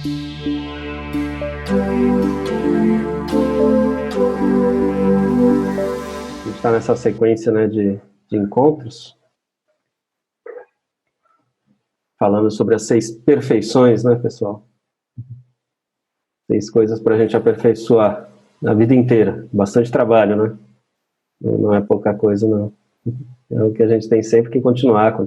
A gente está nessa sequência, né, de encontros, falando sobre as 6 perfeições, né, pessoal? 6 coisas para a gente aperfeiçoar a vida inteira. Bastante trabalho, né? Não é pouca coisa, não. É o que a gente tem sempre que continuar.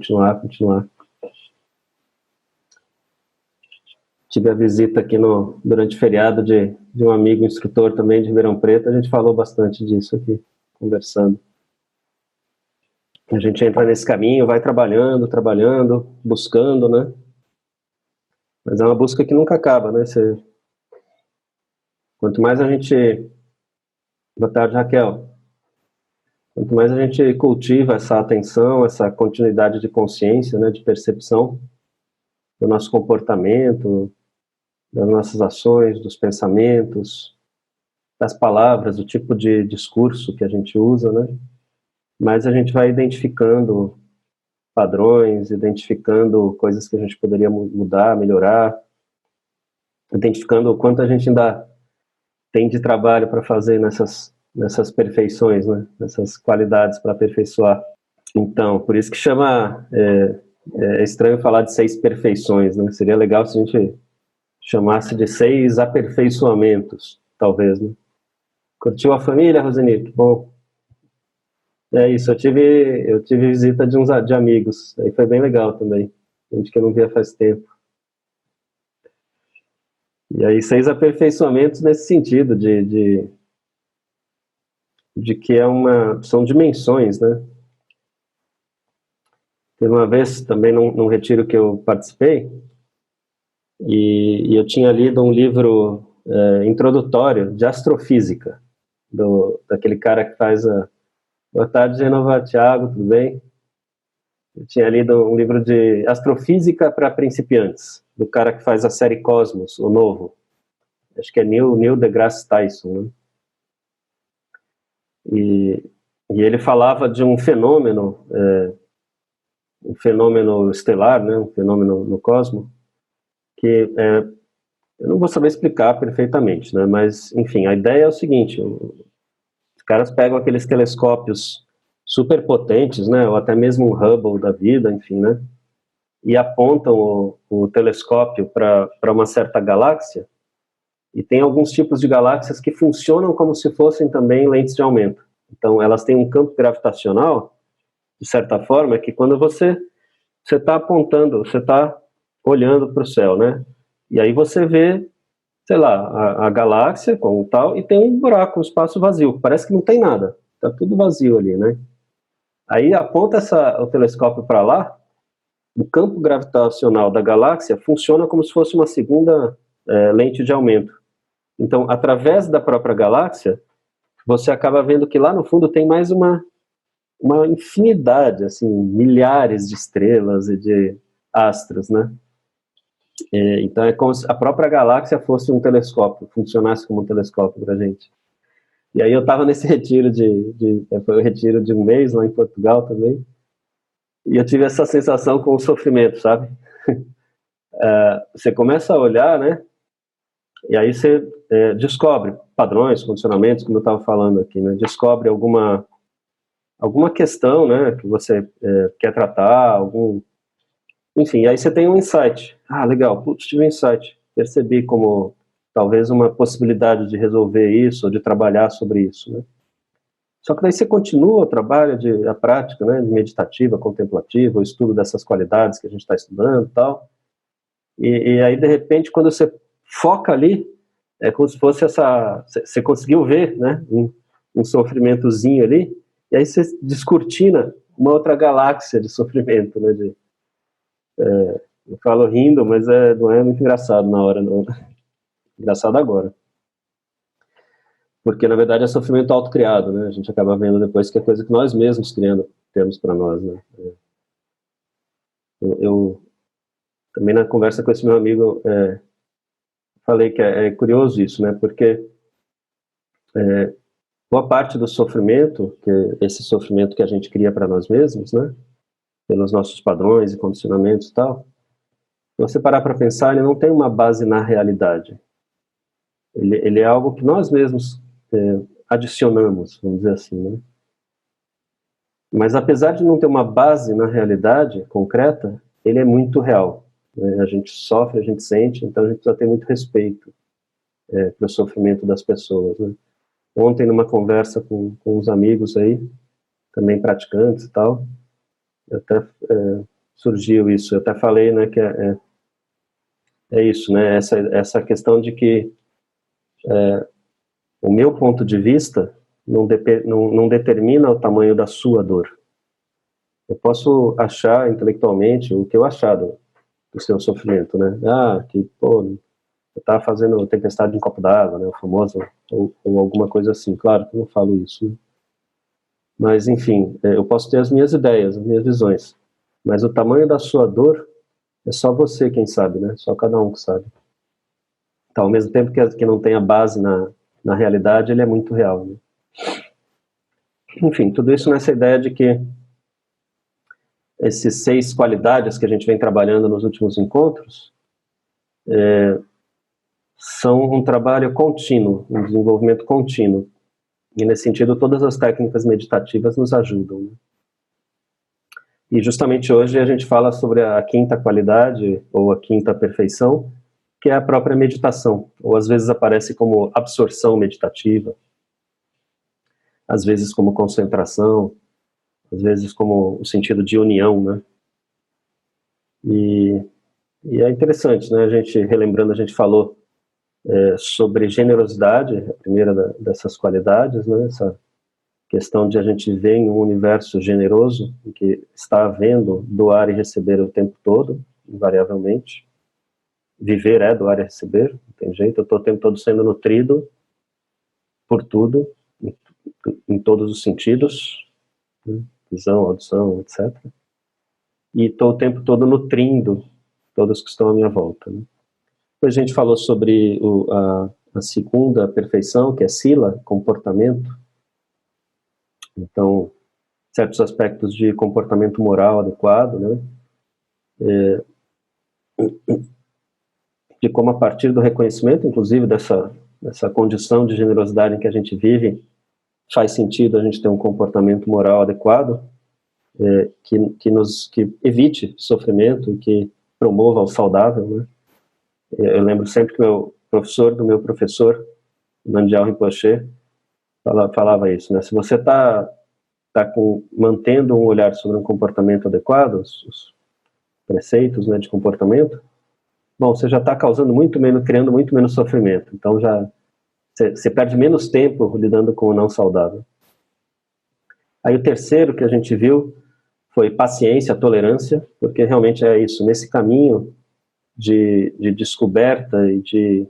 Tive a visita aqui durante o feriado de um amigo instrutor também de Ribeirão Preto. A gente falou bastante disso aqui, conversando. A gente entra nesse caminho, vai trabalhando, buscando, né? Mas é uma busca que nunca acaba, né? Quanto mais a gente... Boa tarde, Raquel. Quanto mais a gente cultiva essa atenção, essa continuidade de consciência, né, de percepção do nosso comportamento, das nossas ações, dos pensamentos, das palavras, do tipo de discurso que a gente usa, né? Mas a gente vai identificando padrões, identificando coisas que a gente poderia mudar, melhorar, identificando o quanto a gente ainda tem de trabalho para fazer nessas perfeições, né? Nessas qualidades para aperfeiçoar. Então, por isso que chama... É estranho falar de 6 perfeições, né? Seria legal se a gente chamasse de 6 aperfeiçoamentos, talvez, né? Curtiu a família, Roseni? Que bom. É isso, eu tive visita de amigos, aí foi bem legal também, gente que eu não via faz tempo. E aí 6 aperfeiçoamentos nesse sentido, de que são dimensões, né? Teve uma vez também num retiro que eu participei, e eu tinha lido um livro introdutório de astrofísica, daquele cara que faz a... Boa tarde, Genova, Thiago, tudo bem? Eu tinha lido um livro de astrofísica para principiantes, do cara que faz a série Cosmos, o novo. Acho que é Neil deGrasse Tyson, né? E ele falava de um fenômeno estelar, né? Um fenômeno no cosmos, que eu não vou saber explicar perfeitamente, né? Mas, enfim, a ideia é o seguinte: os caras pegam aqueles telescópios super potentes, né? Ou até mesmo um Hubble da vida, enfim, né? E apontam o telescópio para uma certa galáxia, e tem alguns tipos de galáxias que funcionam como se fossem também lentes de aumento. Então, elas têm um campo gravitacional, de certa forma, que quando você está apontando, você está olhando para o céu, né? E aí você vê, sei lá, a galáxia como tal, e tem um buraco, um espaço vazio. Parece que não tem nada, está tudo vazio ali, né? Aí aponta o telescópio para lá, o campo gravitacional da galáxia funciona como se fosse uma segunda lente de aumento. Então, através da própria galáxia, você acaba vendo que lá no fundo tem mais uma infinidade, assim, milhares de estrelas e de astros, né? Então é como se a própria galáxia fosse um telescópio, funcionasse como um telescópio para a gente. E aí eu estava nesse retiro foi o retiro de um mês lá em Portugal também, e eu tive essa sensação com o sofrimento, sabe? Você começa a olhar, né? E aí você descobre padrões, condicionamentos, como eu estava falando aqui, né? Descobre alguma questão, né, que você quer tratar, enfim, aí você tem um insight. Ah, legal, putz, tive um insight. Percebi como talvez uma possibilidade de resolver isso, ou de trabalhar sobre isso, né? Só que daí você continua o trabalho, a prática, né, meditativa, contemplativa, o estudo dessas qualidades que a gente está estudando e tal. E aí, de repente, quando você foca ali, é como se fosse você conseguiu ver, né, um sofrimentozinho ali, e aí você descortina uma outra galáxia de sofrimento, né, eu falo rindo, mas não é muito engraçado na hora, não. Engraçado agora. Porque, na verdade, é sofrimento autocriado, né? A gente acaba vendo depois que é coisa que nós mesmos temos para nós, né? Eu também, na conversa com esse meu amigo, falei que é curioso isso, né? Porque boa parte do sofrimento, esse sofrimento que a gente cria para nós mesmos, né? Pelos nossos padrões e condicionamentos e tal, você parar para pensar, ele não tem uma base na realidade. Ele é algo que nós mesmos adicionamos, vamos dizer assim, né? Mas apesar de não ter uma base na realidade concreta, ele é muito real, né? A gente sofre, a gente sente, então a gente precisa ter muito respeito pelo sofrimento das pessoas, né? Ontem, numa conversa com uns amigos aí, também praticantes e tal, até surgiu isso. Eu até falei, né, que é isso, né? Essa questão de que o meu ponto de vista não determina o tamanho da sua dor. Eu posso achar intelectualmente o que eu achar do seu sofrimento, né? Ah, que, pô, eu tava fazendo tempestade em copo d'água, né? O famoso, ou alguma coisa assim. Claro que eu não falo isso, né? Mas, enfim, eu posso ter as minhas ideias, as minhas visões. Mas o tamanho da sua dor é só você quem sabe, né? Só cada um que sabe. Então, ao mesmo tempo que não tem a base na realidade, ele é muito real, né? Enfim, tudo isso nessa ideia de que esses 6 qualidades que a gente vem trabalhando nos últimos encontros são um trabalho contínuo, um desenvolvimento contínuo. E, nesse sentido, todas as técnicas meditativas nos ajudam, né? E justamente hoje a gente fala sobre a 5ª qualidade, ou a 5ª perfeição, que é a própria meditação, ou às vezes aparece como absorção meditativa, às vezes como concentração, às vezes como o sentido de união, né? E é interessante, né? A gente, relembrando, a gente falou sobre generosidade, a primeira dessas qualidades, né? Essa questão de a gente ver em um universo generoso, em que está havendo doar e receber o tempo todo, invariavelmente. Viver é doar e receber, não tem jeito. Eu estou o tempo todo sendo nutrido por tudo, em todos os sentidos, né? Visão, audição, etc. E estou o tempo todo nutrindo todos que estão à minha volta, né? Depois a gente falou sobre a 2ª perfeição, que é sila, comportamento. Então, certos aspectos de comportamento moral adequado, né? De como, a partir do reconhecimento, inclusive, dessa condição de generosidade em que a gente vive, faz sentido a gente ter um comportamento moral adequado, que evite sofrimento, que promova o saudável, né? Eu lembro sempre que o professor do meu professor, Nandial Rinpoche, falava isso, né? Se você está mantendo um olhar sobre um comportamento adequado, os preceitos, né, de comportamento, bom, você já está causando muito menos, criando muito menos sofrimento. Então você perde menos tempo lidando com o não saudável. Aí o terceiro que a gente viu foi paciência, tolerância, porque realmente é isso, nesse caminho de descoberta e de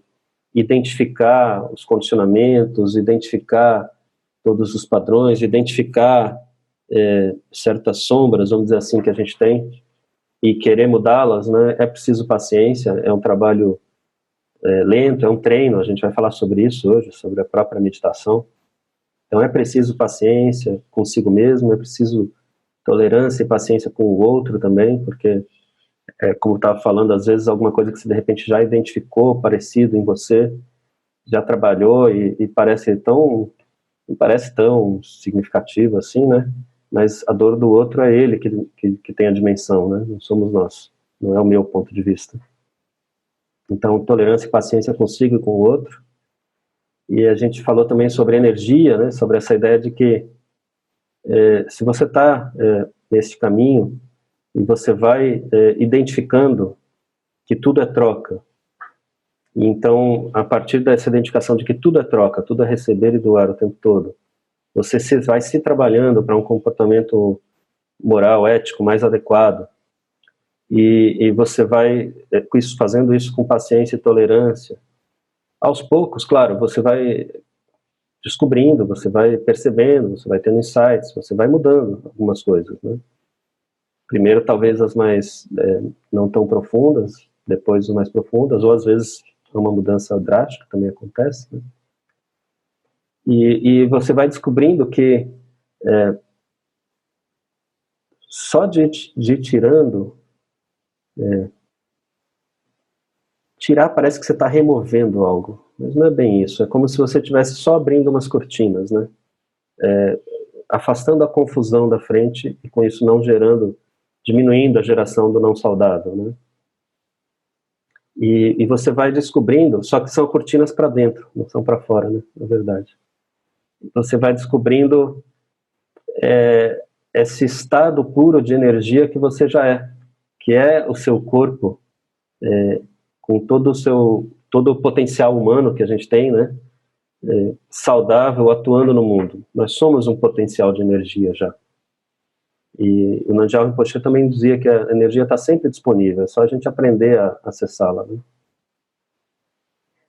identificar os condicionamentos, identificar todos os padrões, identificar certas sombras, vamos dizer assim, que a gente tem, e querer mudá-las, né? É preciso paciência, é um trabalho lento, é um treino, a gente vai falar sobre isso hoje, sobre a própria meditação. Então é preciso paciência consigo mesmo, é preciso tolerância e paciência com o outro também, porque, como eu estava falando, às vezes alguma coisa que você de repente já identificou, parecido em você, já trabalhou e não parece tão significativo assim, né? Mas a dor do outro é ele que tem a dimensão, né? Não somos nós, não é o meu ponto de vista. Então, tolerância e paciência consigo e com o outro. E a gente falou também sobre energia, né? Sobre essa ideia de que se você está nesse caminho e você vai identificando que tudo é troca, e então, a partir dessa identificação de que tudo é troca, tudo é receber e doar o tempo todo, você vai se trabalhando para um comportamento moral, ético mais adequado, e você vai fazendo isso com paciência e tolerância. Aos poucos, claro, você vai descobrindo, você vai percebendo, você vai tendo insights, você vai mudando algumas coisas, né? Primeiro, talvez as mais não tão profundas, depois as mais profundas, ou às vezes uma mudança drástica também acontece, né? E você vai descobrindo que só de ir tirando tirar parece que você está removendo algo, mas não é bem isso. É como se você estivesse só abrindo umas cortinas, né? Afastando a confusão da frente e com isso não diminuindo a geração do não saudável, né? E você vai descobrindo, só que são cortinas para dentro, não são para fora, né? Na verdade. Você vai descobrindo esse estado puro de energia que você já é, que é o seu corpo, com todo o potencial humano que a gente tem, né? Saudável, atuando no mundo. Nós somos um potencial de energia já. E o Nanjiao Rinpoche também dizia que a energia está sempre disponível, é só a gente aprender a acessá-la, né?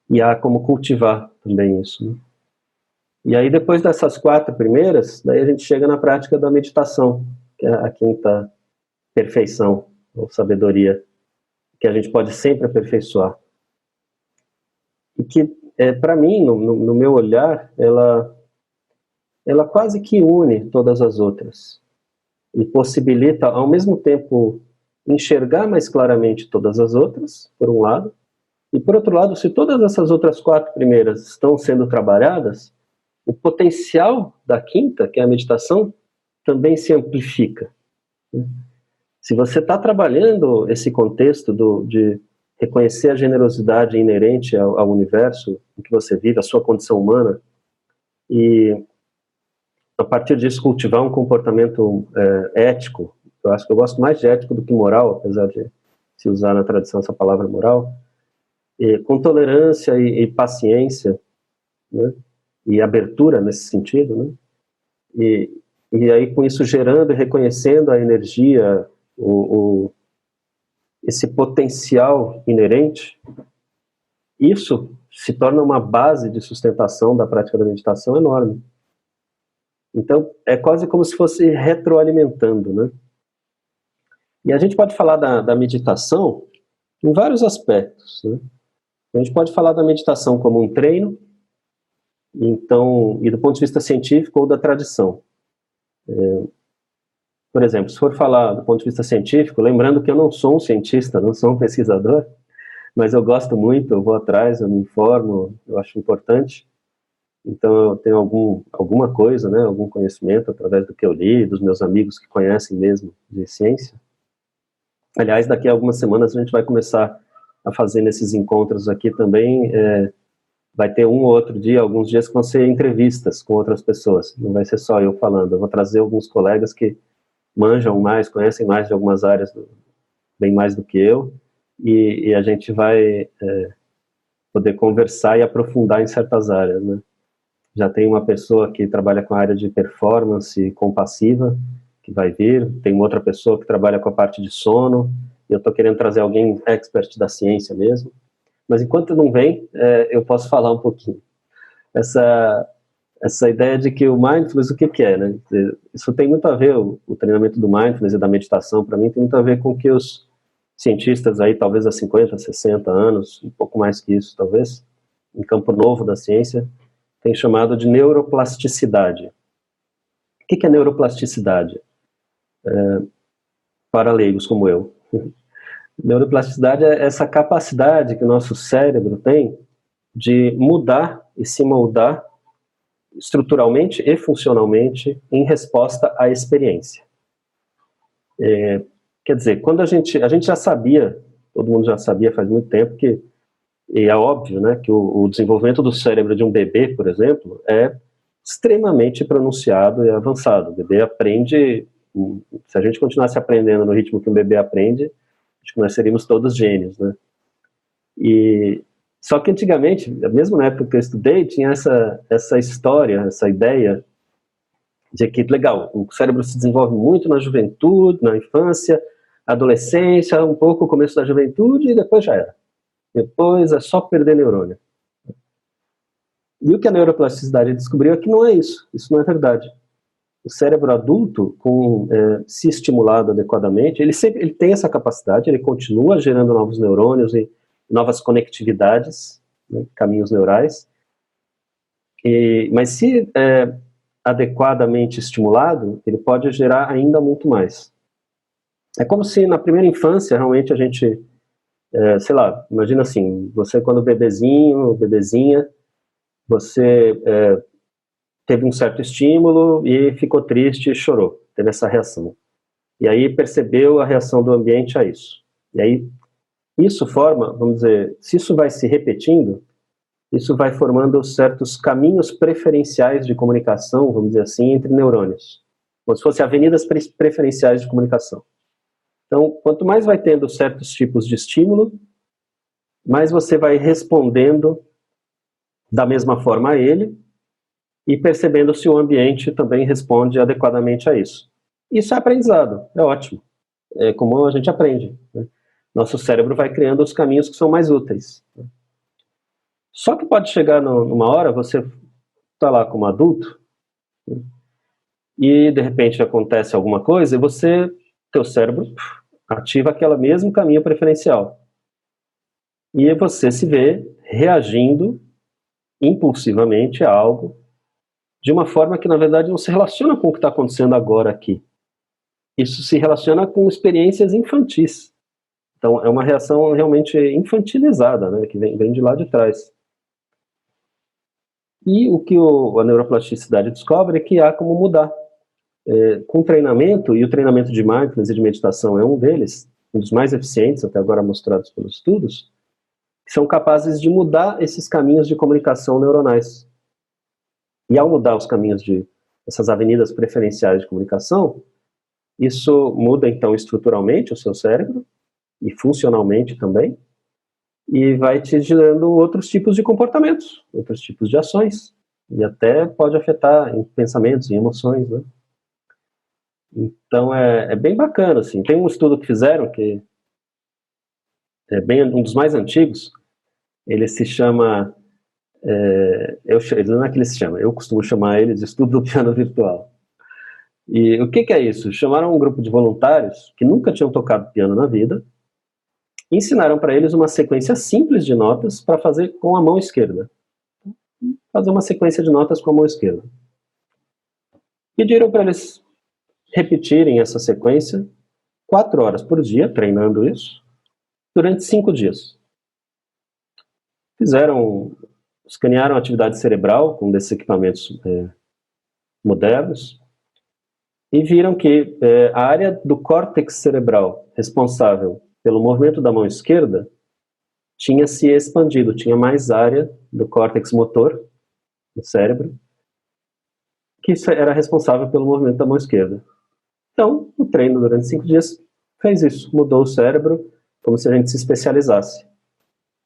E há como cultivar também isso, né? E aí depois dessas 4 primeiras, daí a gente chega na prática da meditação, que é a quinta perfeição, ou sabedoria, que a gente pode sempre aperfeiçoar. E que, para mim, no meu olhar, ela quase que une todas as outras. E possibilita, ao mesmo tempo, enxergar mais claramente todas as outras, por um lado, e por outro lado, se todas essas outras 4 primeiras estão sendo trabalhadas, o potencial da quinta, que é a meditação, também se amplifica. Se você está trabalhando esse contexto de reconhecer a generosidade inerente ao universo em que você vive, a sua condição humana, e a partir disso cultivar um comportamento ético, eu acho que eu gosto mais de ético do que moral, apesar de se usar na tradição essa palavra moral, com tolerância e paciência, né? E abertura nesse sentido, né? E aí com isso gerando e reconhecendo a energia, esse potencial inerente, isso se torna uma base de sustentação da prática da meditação enorme. Então, é quase como se fosse retroalimentando, né? E a gente pode falar da meditação em vários aspectos, né? A gente pode falar da meditação como um treino, então, e do ponto de vista científico ou da tradição. Por exemplo, se for falar do ponto de vista científico, lembrando que eu não sou um cientista, não sou um pesquisador, mas eu gosto muito, eu vou atrás, eu me informo, eu acho importante. Então eu tenho alguma coisa, né, algum conhecimento através do que eu li, dos meus amigos que conhecem mesmo de ciência. Aliás, daqui a algumas semanas a gente vai começar a fazer nesses encontros aqui também, vai ter um ou outro dia, alguns dias que vão ser entrevistas com outras pessoas, não vai ser só eu falando, eu vou trazer alguns colegas que manjam mais, conhecem mais de algumas áreas, bem mais do que eu, e a gente vai poder conversar e aprofundar em certas áreas, né? Já tem uma pessoa que trabalha com a área de performance compassiva, que vai vir, tem uma outra pessoa que trabalha com a parte de sono, e eu estou querendo trazer alguém expert da ciência mesmo, mas enquanto não vem, eu posso falar um pouquinho. Essa ideia de que o mindfulness, o que é, né? Isso tem muito a ver, o treinamento do mindfulness e da meditação, para mim, tem muito a ver com que os cientistas aí, talvez há 50, 60 anos, um pouco mais que isso, talvez, em campo novo da ciência, tem chamado de neuroplasticidade. O que é neuroplasticidade? Para leigos como eu. Neuroplasticidade é essa capacidade que o nosso cérebro tem de mudar e se moldar estruturalmente e funcionalmente em resposta à experiência. Quer dizer, quando a gente já sabia, todo mundo já sabia faz muito tempo que, e é óbvio, né, que o desenvolvimento do cérebro de um bebê, por exemplo, é extremamente pronunciado e avançado. O bebê aprende, se a gente continuasse aprendendo no ritmo que um bebê aprende, acho que nós seríamos todos gênios, né? Só que antigamente, mesmo na época que eu estudei, tinha essa história, essa ideia de que, legal, o cérebro se desenvolve muito na juventude, na infância, adolescência, um pouco o começo da juventude e depois já era. Depois é só perder neurônio. E o que a neuroplasticidade descobriu é que não é isso não é verdade. O cérebro adulto, se estimulado adequadamente, ele tem essa capacidade, ele continua gerando novos neurônios e novas conectividades, né, caminhos neurais, mas se adequadamente estimulado, ele pode gerar ainda muito mais. É como se na primeira infância realmente a gente sei lá, imagina assim, você quando bebezinho, bebezinha, você teve um certo estímulo e ficou triste e chorou, teve essa reação. E aí percebeu a reação do ambiente a isso. E aí isso forma, vamos dizer, se isso vai se repetindo, isso vai formando certos caminhos preferenciais de comunicação, vamos dizer assim, entre neurônios. Como se fossem avenidas preferenciais de comunicação. Então, quanto mais vai tendo certos tipos de estímulo, mais você vai respondendo da mesma forma a ele e percebendo se o ambiente também responde adequadamente a isso. Isso é aprendizado, é ótimo. É como a gente aprende, né? Nosso cérebro vai criando os caminhos que são mais úteis. Só que pode chegar numa hora, você está lá como adulto, né, e de repente acontece alguma coisa e teu cérebro ativa aquele mesmo caminho preferencial. E você se vê reagindo impulsivamente a algo de uma forma que, na verdade, não se relaciona com o que está acontecendo agora aqui. Isso se relaciona com experiências infantis. Então, é uma reação realmente infantilizada, né, que vem de lá de trás. E o que a neuroplasticidade descobre é que há como mudar. Com treinamento, e o treinamento de mindfulness e de meditação é um deles, um dos mais eficientes até agora mostrados pelos estudos, que são capazes de mudar esses caminhos de comunicação neuronais. E ao mudar os caminhos essas avenidas preferenciais de comunicação, isso muda então estruturalmente o seu cérebro, e funcionalmente também, e vai te gerando outros tipos de comportamentos, outros tipos de ações, e até pode afetar em pensamentos e emoções, né? Então é bem bacana, assim. Tem um estudo que fizeram, que é bem um dos mais antigos, ele se chama, não é que ele se chama, eu costumo chamar ele de estudo do piano virtual. E o que é isso? Chamaram um grupo de voluntários que nunca tinham tocado piano na vida, e ensinaram para eles uma sequência simples de notas para fazer com a mão esquerda. Fazer uma sequência de notas com a mão esquerda. Pediram para eles repetirem essa sequência 4 horas por dia, treinando isso, durante 5 dias. Escanearam a atividade cerebral com desses equipamentos modernos e viram que a área do córtex cerebral responsável pelo movimento da mão esquerda tinha se expandido, tinha mais área do córtex motor do cérebro que era responsável pelo movimento da mão esquerda. Então, o treino durante 5 dias fez isso, mudou o cérebro como se a gente se especializasse.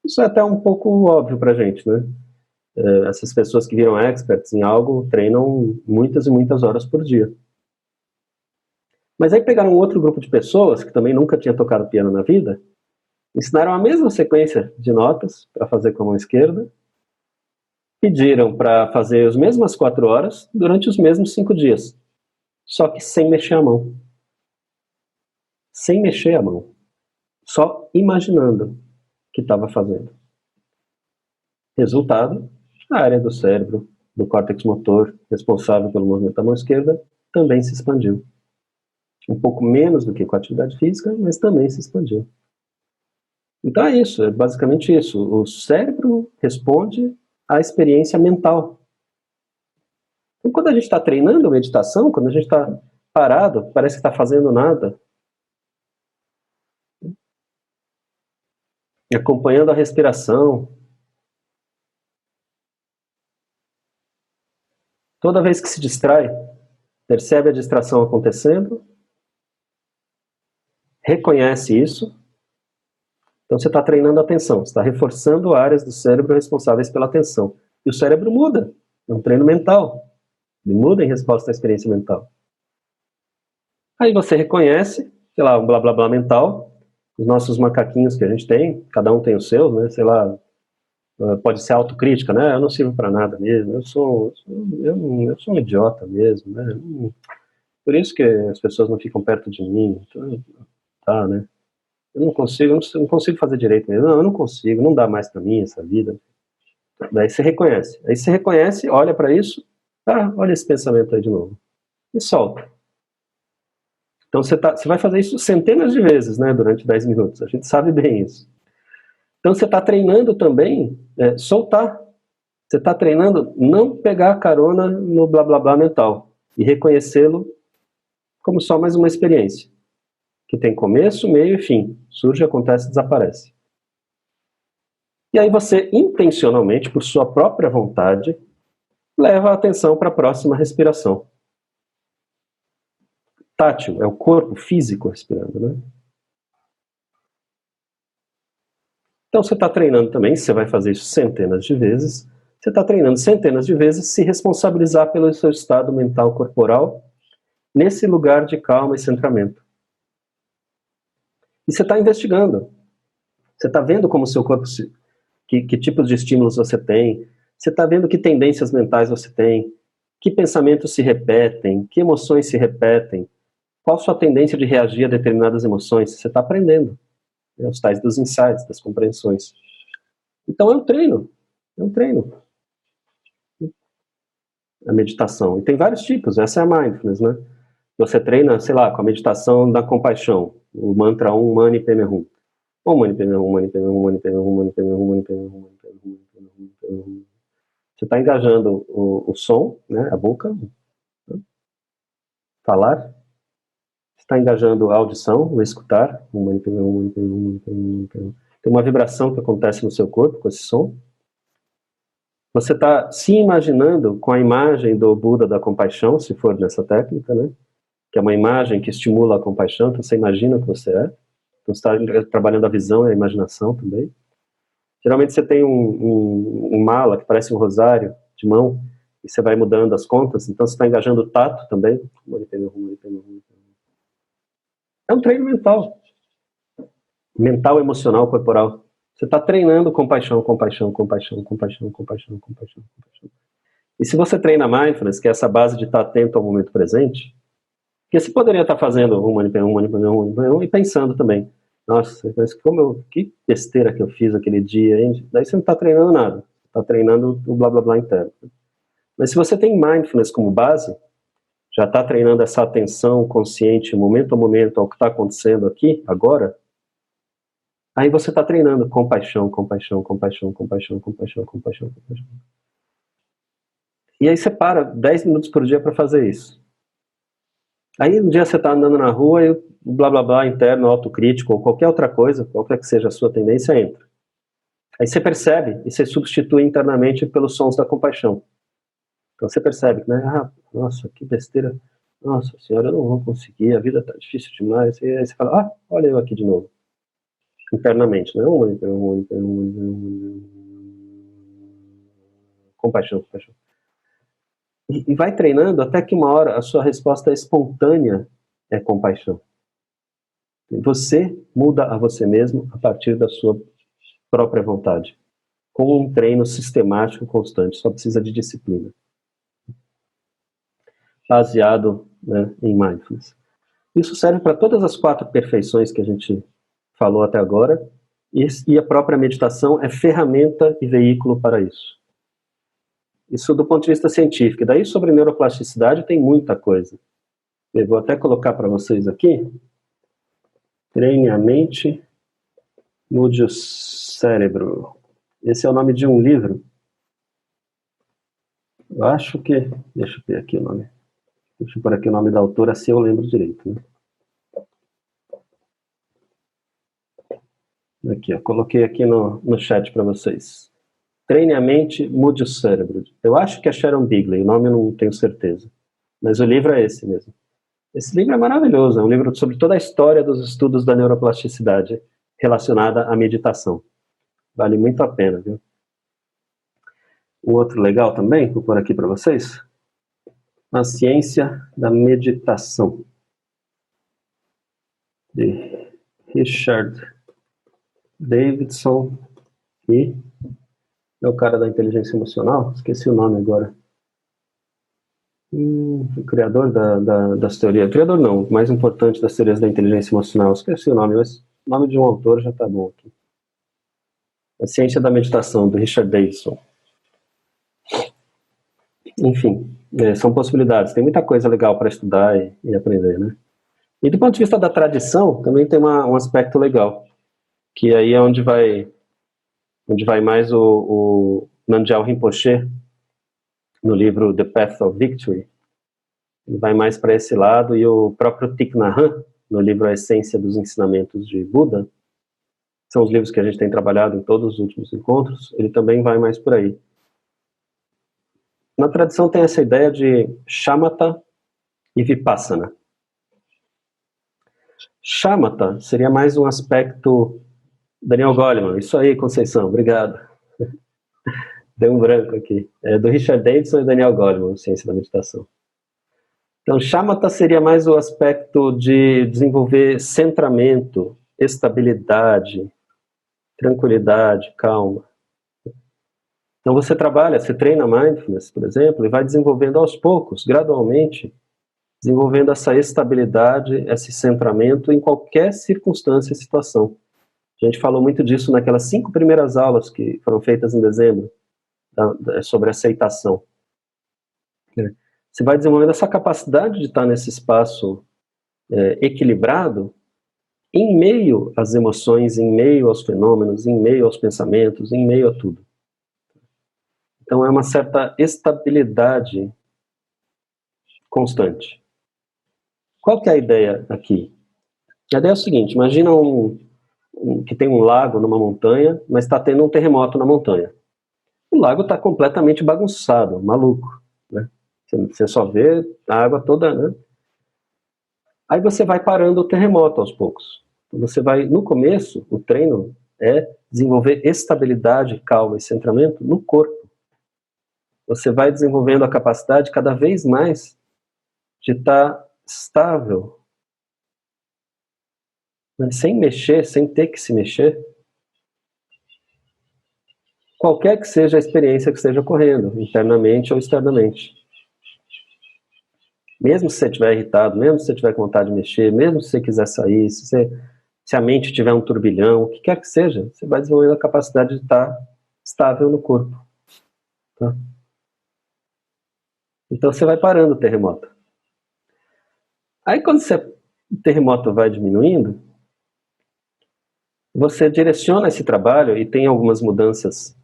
Isso é até um pouco óbvio pra gente, né? Essas pessoas que viram experts em algo treinam muitas e muitas horas por dia. Mas aí pegaram um outro grupo de pessoas que também nunca tinha tocado piano na vida, ensinaram a mesma sequência de notas para fazer com a mão esquerda, pediram para fazer as mesmas 4 horas durante os mesmos 5 dias, só que sem mexer a mão. Sem mexer a mão. Só imaginando que estava fazendo. Resultado, a área do cérebro, do córtex motor, responsável pelo movimento da mão esquerda, também se expandiu. Um pouco menos do que com a atividade física, mas também se expandiu. Então é isso, é basicamente isso. O cérebro responde à experiência mental. Então, quando a gente está treinando meditação, quando a gente está parado, parece que está fazendo nada, acompanhando a respiração, toda vez que se distrai, percebe a distração acontecendo, reconhece isso, então você está treinando a atenção, você está reforçando áreas do cérebro responsáveis pela atenção. E o cérebro muda, é um treino mental, ele muda em resposta à experiência mental. Aí você reconhece, sei lá, um blá blá blá mental, os nossos macaquinhos que a gente tem, cada um tem os seus, né, sei lá, pode ser autocrítica, né, eu não sirvo para nada mesmo, eu sou um idiota mesmo, né, por isso que as pessoas não ficam perto de mim, então, tá, né, eu não consigo fazer direito mesmo, não, eu não consigo, não dá mais para mim essa vida. Daí você reconhece, olha para isso, olha esse pensamento aí de novo, e solta. Então você vai fazer isso centenas de vezes, né, durante 10 minutos, a gente sabe bem isso. Então você está treinando também soltar. Você está treinando não pegar carona no blá blá blá mental e reconhecê-lo como só mais uma experiência, que tem começo, meio e fim. Surge, acontece, desaparece. E aí você, intencionalmente, por sua própria vontade, leva a atenção para a próxima respiração. Tátil, é o corpo físico respirando, né? Então você está treinando também, você vai fazer isso centenas de vezes, você está treinando centenas de vezes se responsabilizar pelo seu estado mental corporal nesse lugar de calma e centramento. E você está investigando. Você está vendo como o seu corpo, que tipos de estímulos você tem, você está vendo que tendências mentais você tem, que pensamentos se repetem, que emoções se repetem, qual a sua tendência de reagir a determinadas emoções. Você está aprendendo. Os tais dos insights, das compreensões. Então é um treino. É um treino. A meditação. E tem vários tipos. Essa é a mindfulness, né? Você treina, sei lá, com a meditação da compaixão. O mantra Om Mani Padme Hum. Om Mani Padme Hum, Mani Padme Hum, Mani Padme Hum, Mani Padme Hum, Mani Padme Hum, Mani Padme Hum, Mani Padme Hum. Você está engajando o som, né? A boca. Né? Falar. Está engajando a audição, o escutar. Tem uma vibração que acontece no seu corpo com esse som. Você está se imaginando com a imagem do Buda da compaixão, se for nessa técnica, né? Que é uma imagem que estimula a compaixão, então você imagina que você é. Então você está trabalhando a visão e a imaginação também. Geralmente você tem um mala que parece um rosário de mão, e você vai mudando as contas, então você está engajando o tato também. É um treino mental. Mental, emocional, corporal. Você está treinando compaixão, compaixão, compaixão, compaixão, compaixão, compaixão, compaixão. E se você treina mindfulness, que é essa base de estar atento ao momento presente, porque você poderia estar fazendo e pensando também, nossa, mas que besteira que eu fiz aquele dia, hein? Daí você não está treinando nada, está treinando o blá blá blá interno. Mas se você tem mindfulness como base, já está treinando essa atenção consciente, momento a momento, ao que está acontecendo aqui, agora, aí você está treinando compaixão, compaixão, compaixão, compaixão, compaixão, compaixão, compaixão. E aí você para 10 minutos por dia para fazer isso. Aí um dia você está andando na rua e o blá blá blá interno, autocrítico, ou qualquer outra coisa, qualquer que seja a sua tendência, entra. Aí você percebe e você substitui internamente pelos sons da compaixão. Então você percebe, né? Ah, nossa, que besteira. Nossa senhora, eu não vou conseguir, a vida está difícil demais. E aí você fala, ah, olha eu aqui de novo. Internamente, né? Compaixão, compaixão. E vai treinando até que uma hora a sua resposta espontânea é compaixão. Você muda a você mesmo a partir da sua própria vontade. Com um treino sistemático constante, só precisa de disciplina. Baseado, né, em mindfulness. Isso serve para todas as 4 perfeições que a gente falou até agora, e a própria meditação é ferramenta e veículo para isso. Isso do ponto de vista científico. Daí sobre neuroplasticidade tem muita coisa. Eu vou até colocar para vocês aqui. Treine a mente, mude o cérebro. Esse é o nome de um livro. Eu acho que... Deixa eu ver aqui o nome. Deixa eu pôr aqui o nome da autora, se eu lembro direito. Né? Aqui, ó, coloquei aqui no chat para vocês. Treine a mente, mude o cérebro. Eu acho que é Sharon Bigley, o nome eu não tenho certeza. Mas o livro é esse mesmo. Esse livro é maravilhoso, é um livro sobre toda a história dos estudos da neuroplasticidade relacionada à meditação. Vale muito a pena, viu? Um outro legal também, vou pôr aqui para vocês. A ciência da meditação. De Richard Davidson e é o cara da inteligência emocional, esqueci o nome agora. O criador das teorias, criador não, o mais importante das teorias da inteligência emocional, esqueci o nome, mas o nome de um autor já está bom aqui. A ciência da meditação, do Richard Davidson. Enfim, são possibilidades, tem muita coisa legal para estudar e aprender, né? E do ponto de vista da tradição, também tem um aspecto legal, que aí é onde vai onde vai mais o Nangyal Rinpoche, no livro The Path of Victory, ele vai mais para esse lado, e o próprio Thich Nhat Hanh, no livro A Essência dos Ensinamentos de Buda, são os livros que a gente tem trabalhado em todos os últimos encontros, ele também vai mais por aí. Na tradição tem essa ideia de shamatha e vipassana. Shamatha seria mais um aspecto... Daniel Goleman, isso aí, Conceição, obrigado. Deu um branco aqui. É do Richard Davidson e Daniel Goleman, Ciência da Meditação. Então, shamatha seria mais o aspecto de desenvolver centramento, estabilidade, tranquilidade, calma. Então você trabalha, você treina mindfulness, por exemplo, e vai desenvolvendo aos poucos, gradualmente, desenvolvendo essa estabilidade, esse centramento em qualquer circunstância e situação. A gente falou muito disso naquelas 5 primeiras aulas que foram feitas em dezembro, sobre aceitação. Você vai desenvolvendo essa capacidade de estar nesse espaço equilibrado, em meio às emoções, em meio aos fenômenos, em meio aos pensamentos, em meio a tudo. Então é uma certa estabilidade constante. Qual que é a ideia aqui? A ideia é o seguinte, imagina que tem um lago numa montanha, mas está tendo um terremoto na montanha. O lago está completamente bagunçado, maluco, né? Você só vê a água toda, né? Aí você vai parando o terremoto aos poucos. Você vai, no começo, o treino é desenvolver estabilidade, calma e centramento no corpo. Você vai desenvolvendo a capacidade cada vez mais de estar estável, né? Sem mexer, sem ter que se mexer. Qualquer que seja a experiência que esteja ocorrendo, internamente ou externamente. Mesmo se você estiver irritado, mesmo se você tiver com vontade de mexer, mesmo se você quiser sair, se a mente tiver um turbilhão, o que quer que seja, você vai desenvolvendo a capacidade de estar estável no corpo. Tá? Então você vai parando o terremoto. Aí quando o terremoto vai diminuindo, você direciona esse trabalho e tem algumas mudanças.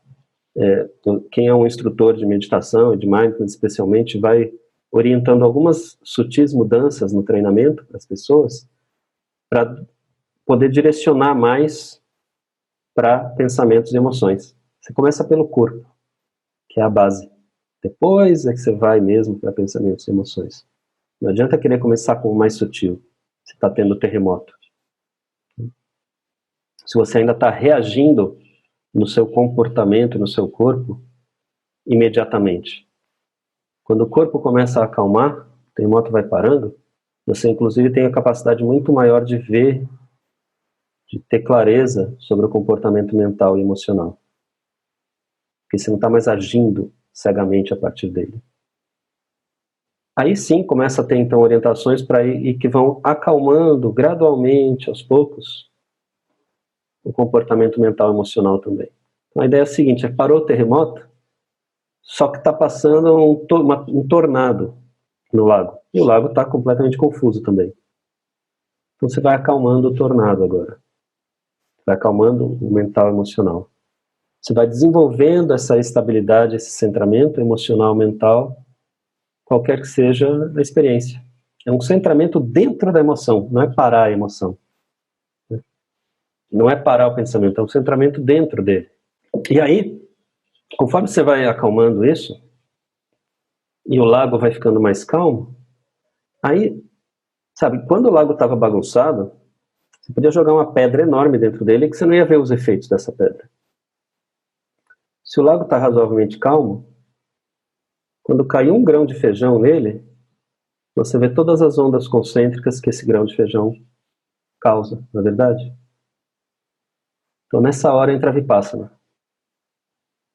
Quem é um instrutor de meditação e de mindfulness especialmente vai orientando algumas sutis mudanças no treinamento para as pessoas para poder direcionar mais para pensamentos e emoções. Você começa pelo corpo, que é a base. Depois é que você vai mesmo para pensamentos e emoções. Não adianta querer começar com o mais sutil. Você está tendo terremoto. Se você ainda está reagindo no seu comportamento, no seu corpo, imediatamente. Quando o corpo começa a acalmar, o terremoto vai parando, você inclusive tem a capacidade muito maior de ver, de ter clareza sobre o comportamento mental e emocional. Porque você não está mais agindo cegamente a partir dele. Aí sim começa a ter então orientações para ir que vão acalmando gradualmente, aos poucos, o comportamento mental e emocional também. Então a ideia é a seguinte, parou o terremoto, só que está passando um tornado no lago. E o lago está completamente confuso também. Então você vai acalmando o tornado agora. Vai acalmando o mental e emocional. Você vai desenvolvendo essa estabilidade, esse centramento emocional, mental, qualquer que seja a experiência. É um centramento dentro da emoção, não é parar a emoção. Não é parar o pensamento, é um centramento dentro dele. E aí, conforme você vai acalmando isso, e o lago vai ficando mais calmo, aí, sabe, quando o lago estava bagunçado, você podia jogar uma pedra enorme dentro dele que você não ia ver os efeitos dessa pedra. Se o lago está razoavelmente calmo, quando cai um grão de feijão nele, você vê todas as ondas concêntricas que esse grão de feijão causa, não é verdade? Então nessa hora entra a Vipassana.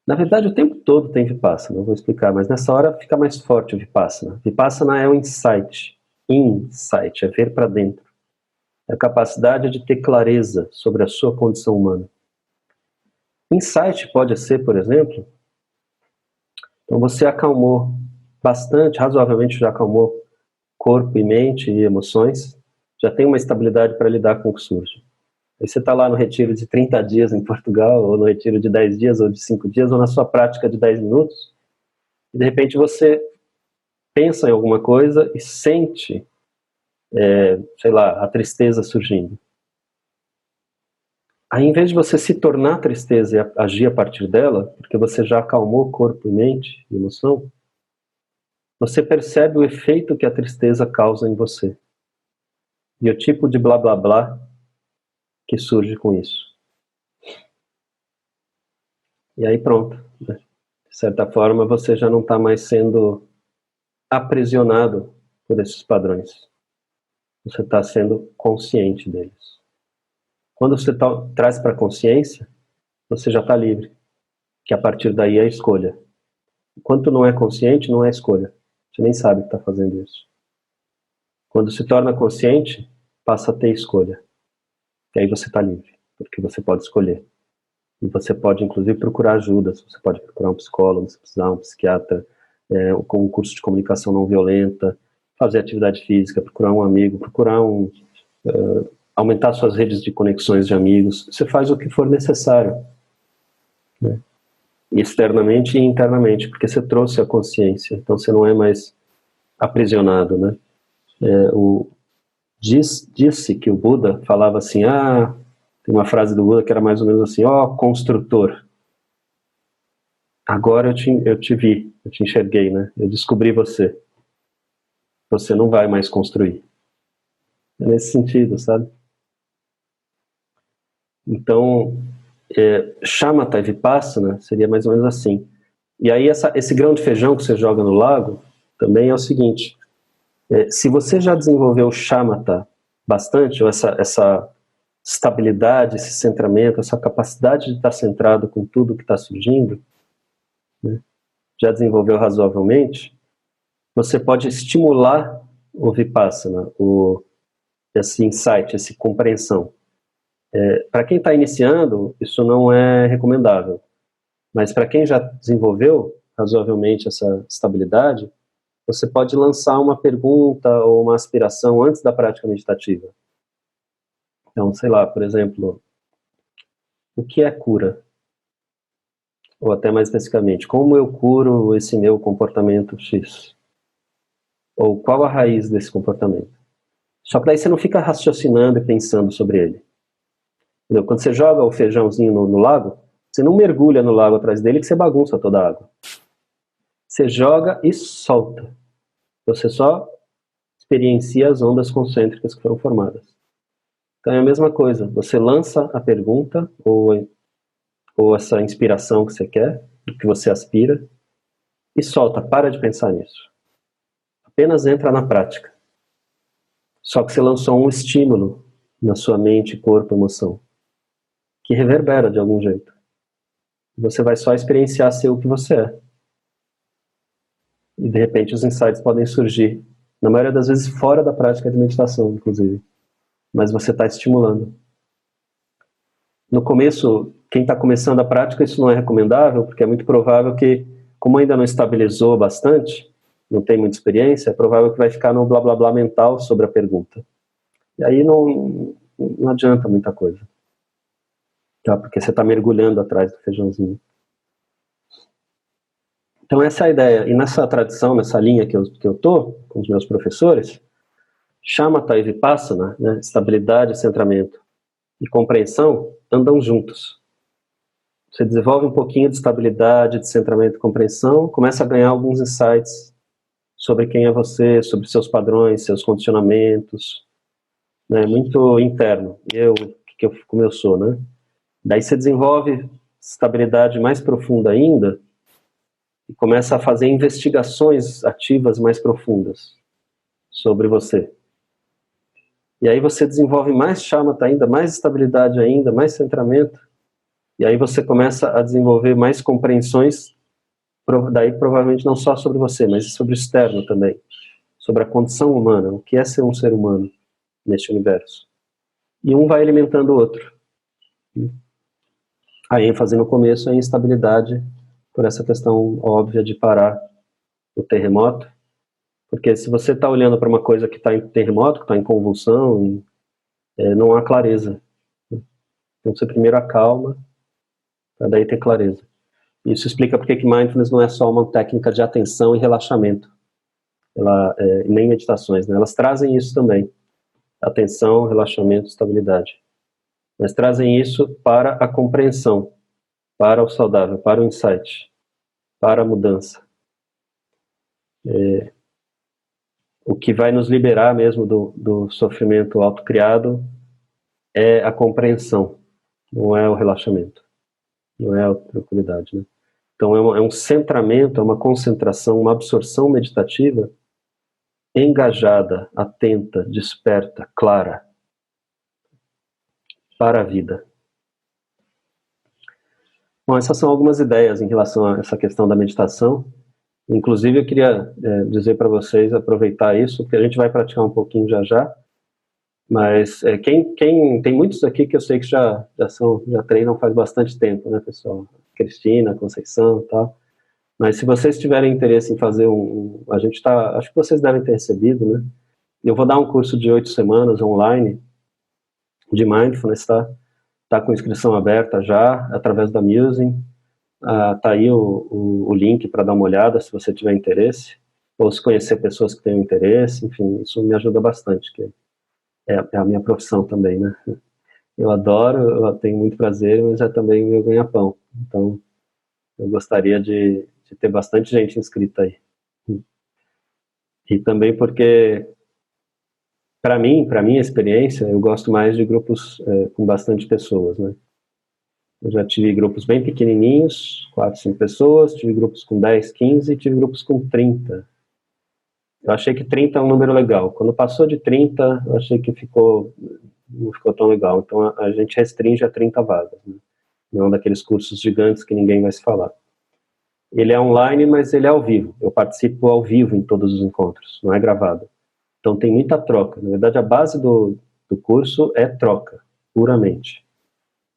Na verdade o tempo todo tem Vipassana, eu vou explicar, mas nessa hora fica mais forte o Vipassana. Vipassana é o insight, é ver para dentro. É a capacidade de ter clareza sobre a sua condição humana. Insight pode ser, por exemplo, então você acalmou bastante, razoavelmente já acalmou corpo e mente e emoções, já tem uma estabilidade para lidar com o que surge. Aí você está lá no retiro de 30 dias em Portugal, ou no retiro de 10 dias, ou de 5 dias, ou na sua prática de 10 minutos, e de repente você pensa em alguma coisa e sente, sei lá, a tristeza surgindo. Aí, em vez de você se tornar tristeza e agir a partir dela, porque você já acalmou corpo e mente e emoção, você percebe o efeito que a tristeza causa em você. E o tipo de blá blá blá que surge com isso. E aí pronto, né? De certa forma você já não está mais sendo aprisionado por esses padrões. Você está sendo consciente deles. Quando você traz para a consciência, você já está livre. Que a partir daí é a escolha. Enquanto não é consciente, não é escolha. Você nem sabe que está fazendo isso. Quando se torna consciente, passa a ter escolha. E aí você está livre, porque você pode escolher. E você pode, inclusive, procurar ajuda. Você pode procurar um psicólogo, se precisar, um psiquiatra, com um curso de comunicação não violenta, fazer atividade física, procurar um amigo, aumentar suas redes de conexões de amigos. Você faz o que for necessário, né? Externamente e internamente, porque você trouxe a consciência. Então você não é mais aprisionado, né? Disse que o Buda falava assim, tem uma frase do Buda que era mais ou menos assim, construtor, agora eu te vi, eu te enxerguei, né? Eu descobri você. Você não vai mais construir. É nesse sentido, sabe? Então, Shamatha e Vipassana seria mais ou menos assim. E aí esse grão de feijão que você joga no lago também é o seguinte, se você já desenvolveu o Shamatha bastante, ou essa estabilidade, esse centramento, essa capacidade de estar centrado com tudo que está surgindo, né, já desenvolveu razoavelmente, você pode estimular o Vipassana, esse insight, essa compreensão. Para quem está iniciando, isso não é recomendável. Mas para quem já desenvolveu razoavelmente essa estabilidade, você pode lançar uma pergunta ou uma aspiração antes da prática meditativa. Então, sei lá, por exemplo, o que é cura? Ou até mais especificamente, como eu curo esse meu comportamento X? Ou qual a raiz desse comportamento? Só que daí você não fica raciocinando e pensando sobre ele. Entendeu? Quando você joga o feijãozinho no lago, você não mergulha no lago atrás dele que você bagunça toda a água. Você joga e solta. Você só experiencia as ondas concêntricas que foram formadas. Então é a mesma coisa. Você lança a pergunta ou essa inspiração que você quer, do que você aspira, e solta. Para de pensar nisso. Apenas entra na prática. Só que você lançou um estímulo na sua mente, corpo, emoção, que reverbera de algum jeito. Você vai só experienciar ser o que você é. E de repente os insights podem surgir, na maioria das vezes fora da prática de meditação, inclusive. Mas você está estimulando. No começo, quem está começando a prática, isso não é recomendável, porque é muito provável que, como ainda não estabilizou bastante, não tem muita experiência, é provável que vai ficar no blá blá blá mental sobre a pergunta. E aí não adianta muita coisa. Tá? Porque você está mergulhando atrás do feijãozinho. Então essa é a ideia. E nessa tradição, nessa linha que eu estou, com os meus professores, Shamatha e Vipassana, né, estabilidade, centramento e compreensão, andam juntos. Você desenvolve um pouquinho de estabilidade, de centramento e compreensão, começa a ganhar alguns insights sobre quem é você, sobre seus padrões, seus condicionamentos, né, muito interno, como eu sou, né? Daí você desenvolve estabilidade mais profunda ainda e começa a fazer investigações ativas mais profundas sobre você. E aí você desenvolve mais shamatha ainda, mais estabilidade ainda, mais centramento, e aí você começa a desenvolver mais compreensões, daí provavelmente não só sobre você, mas sobre o externo também, sobre a condição humana, o que é ser um ser humano neste universo. E um vai alimentando o outro. A ênfase no começo é em estabilidade, por essa questão óbvia de parar o terremoto, porque se você está olhando para uma coisa que está em terremoto, que está em convulsão, não há clareza. Então você primeiro acalma, para daí ter clareza. Isso explica porque que mindfulness não é só uma técnica de atenção e relaxamento, nem meditações, né? Elas trazem isso também, atenção, relaxamento, estabilidade. Mas trazem isso para a compreensão, para o saudável, para o insight, para a mudança. O que vai nos liberar mesmo do sofrimento autocriado é a compreensão, não é o relaxamento, não é a tranquilidade, né? Então é um centramento, é uma concentração, uma absorção meditativa engajada, atenta, desperta, clara para a vida. Bom, essas são algumas ideias em relação a essa questão da meditação. Inclusive eu queria dizer para vocês, aproveitar isso, porque a gente vai praticar um pouquinho já, mas quem tem muitos aqui que eu sei que já treinam faz bastante tempo, né, pessoal? Cristina, Conceição e tal. Mas se vocês tiverem interesse em fazer acho que vocês devem ter recebido, né? Eu vou dar um curso de 8 semanas online de Mindfulness, tá? Tá com inscrição aberta já, através da Musing. Tá aí o link para dar uma olhada, se você tiver interesse, ou se conhecer pessoas que tenham interesse, enfim, isso me ajuda bastante, que é a minha profissão também, né? Eu adoro, eu tenho muito prazer, mas é também o meu ganha-pão. Então, eu gostaria de ter bastante gente inscrita aí. E também porque, para minha experiência, eu gosto mais de grupos com bastante pessoas, né? Eu já tive grupos bem pequenininhos, 4, 5 pessoas, tive grupos com 10, 15, tive grupos com 30. Eu achei que 30 é um número legal. Quando passou de 30, eu achei que não ficou tão legal. Então a gente restringe a 30 vagas, né? Não daqueles cursos gigantes que ninguém vai se falar. Ele é online, mas ele é ao vivo. Eu participo ao vivo em todos os encontros, não é gravado. Então tem muita troca. Na verdade, a base do curso é troca, puramente.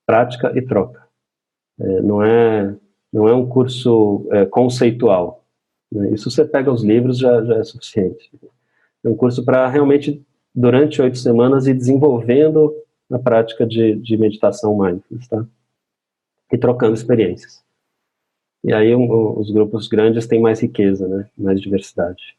Prática e troca. Não é um curso conceitual, né? Isso você pega os livros, já é suficiente. É um curso para realmente, durante 8 semanas, ir desenvolvendo a prática de meditação mindfulness, tá? E trocando experiências. E aí os grupos grandes têm mais riqueza, né? Mais diversidade.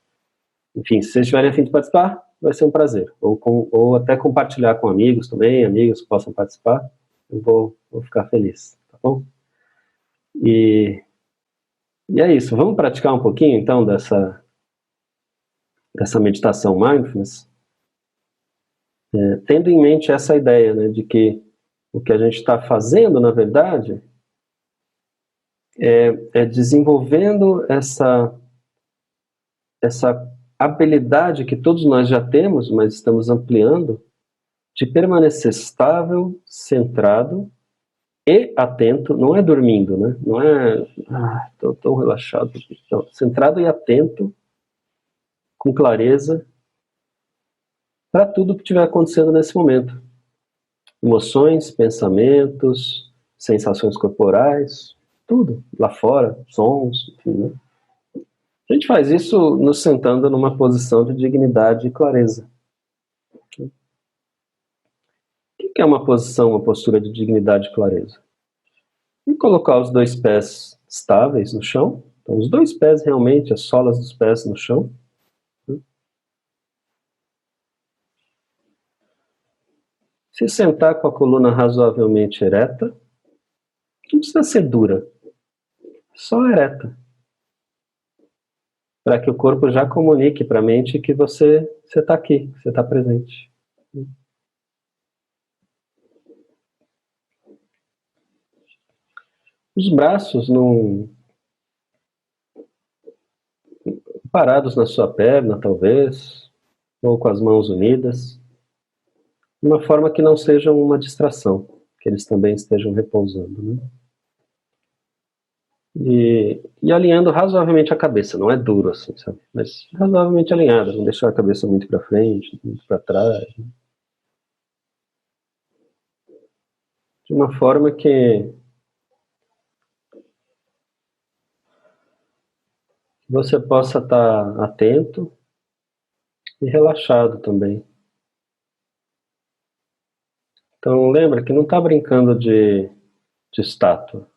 Enfim, se vocês tiverem a fim de participar, vai ser um prazer. Ou até compartilhar com amigos também, amigos que possam participar. Eu vou ficar feliz, tá bom? E é isso. Vamos praticar um pouquinho, então, dessa meditação mindfulness, tendo em mente essa ideia, né, de que o que a gente está fazendo, na verdade, é desenvolvendo essa habilidade que todos nós já temos, mas estamos ampliando, de permanecer estável, centrado e atento, não é dormindo, né? Não é, estou tão relaxado. Não, centrado e atento, com clareza, para tudo que estiver acontecendo nesse momento. Emoções, pensamentos, sensações corporais, tudo, lá fora, sons, enfim, né? A gente faz isso nos sentando numa posição de dignidade e clareza. O que é uma posição, uma postura de dignidade e clareza? E colocar os 2 pés estáveis no chão, então os 2 pés realmente, as solas dos pés no chão. Se sentar com a coluna razoavelmente ereta, não precisa ser dura, só ereta, para que o corpo já comunique para a mente que você está aqui, que você está presente. Os braços parados na sua perna, talvez, ou com as mãos unidas, de uma forma que não sejam uma distração, que eles também estejam repousando, né? E alinhando razoavelmente a cabeça, não é duro assim, sabe? Mas razoavelmente alinhada, não deixar a cabeça muito para frente, muito para trás, né? De uma forma que você possa estar atento e relaxado também. Então lembra que não está brincando de estátua.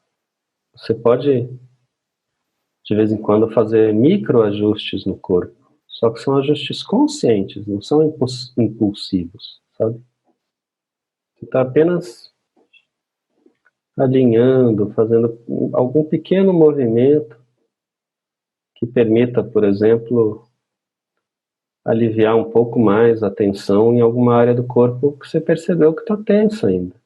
Você pode, de vez em quando, fazer microajustes no corpo. Só que são ajustes conscientes, não são impulsivos, sabe? Você está apenas alinhando, fazendo algum pequeno movimento que permita, por exemplo, aliviar um pouco mais a tensão em alguma área do corpo que você percebeu que está tensa ainda.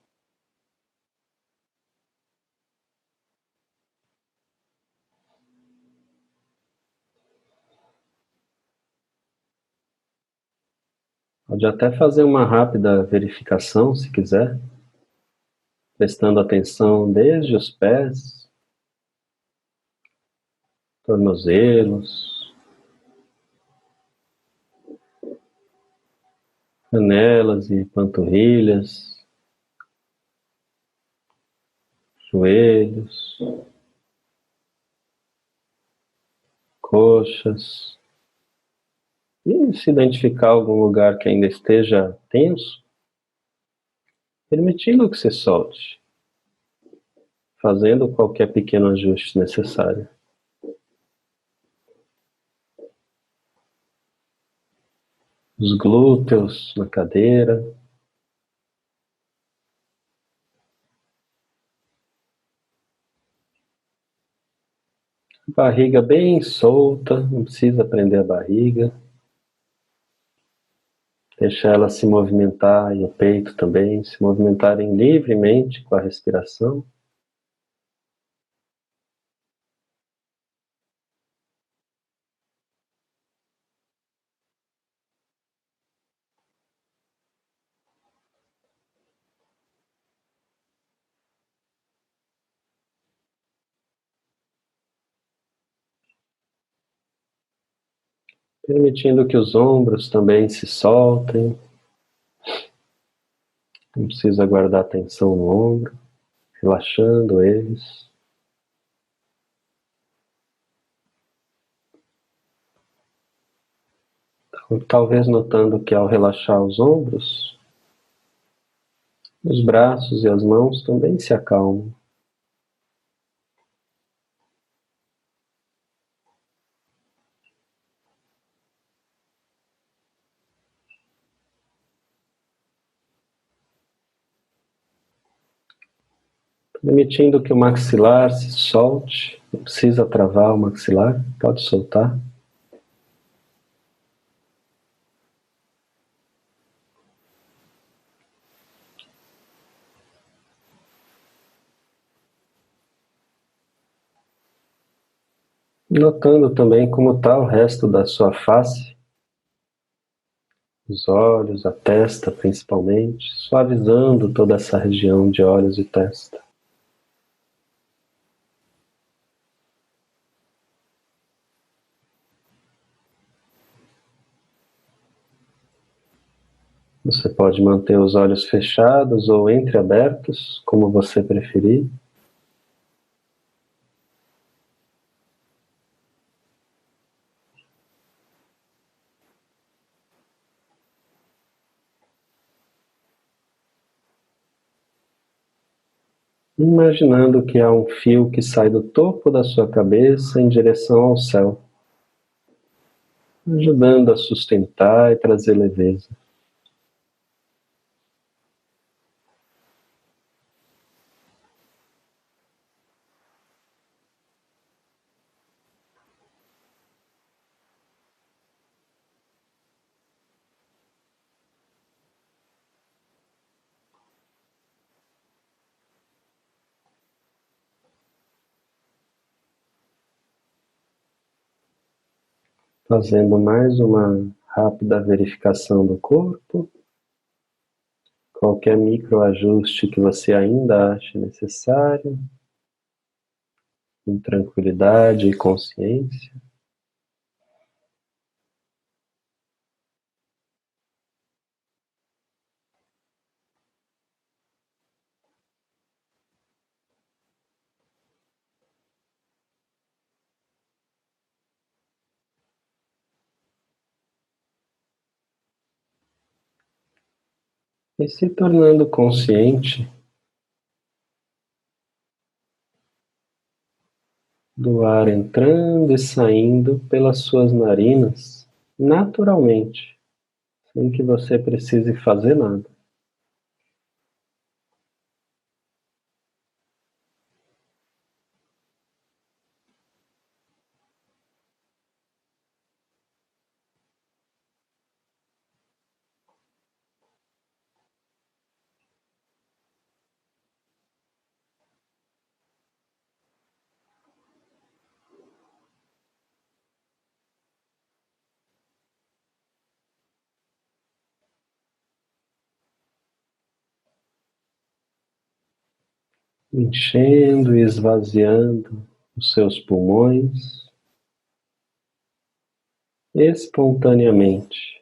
Pode até fazer uma rápida verificação, se quiser, prestando atenção desde os pés, tornozelos, canelas e panturrilhas, joelhos, coxas. E se identificar algum lugar que ainda esteja tenso, permitindo que você solte, fazendo qualquer pequeno ajuste necessário. Os glúteos na cadeira, barriga bem solta, não precisa prender a barriga. Deixar ela se movimentar e o peito também, se movimentarem livremente com a respiração. Permitindo que os ombros também se soltem. Não precisa guardar tensão no ombro, relaxando eles. Talvez notando que ao relaxar os ombros, os braços e as mãos também se acalmam. Permitindo que o maxilar se solte, não precisa travar o maxilar, pode soltar. Notando também como está o resto da sua face, os olhos, a testa principalmente, suavizando toda essa região de olhos e testa. Você pode manter os olhos fechados ou entreabertos, como você preferir. Imaginando que há um fio que sai do topo da sua cabeça em direção ao céu, ajudando a sustentar e trazer leveza. Fazendo mais uma rápida verificação do corpo. Qualquer microajuste que você ainda ache necessário, com tranquilidade e consciência. e se tornando consciente do ar entrando e saindo pelas suas narinas naturalmente, sem que você precise fazer nada. Enchendo e esvaziando os seus pulmões espontaneamente.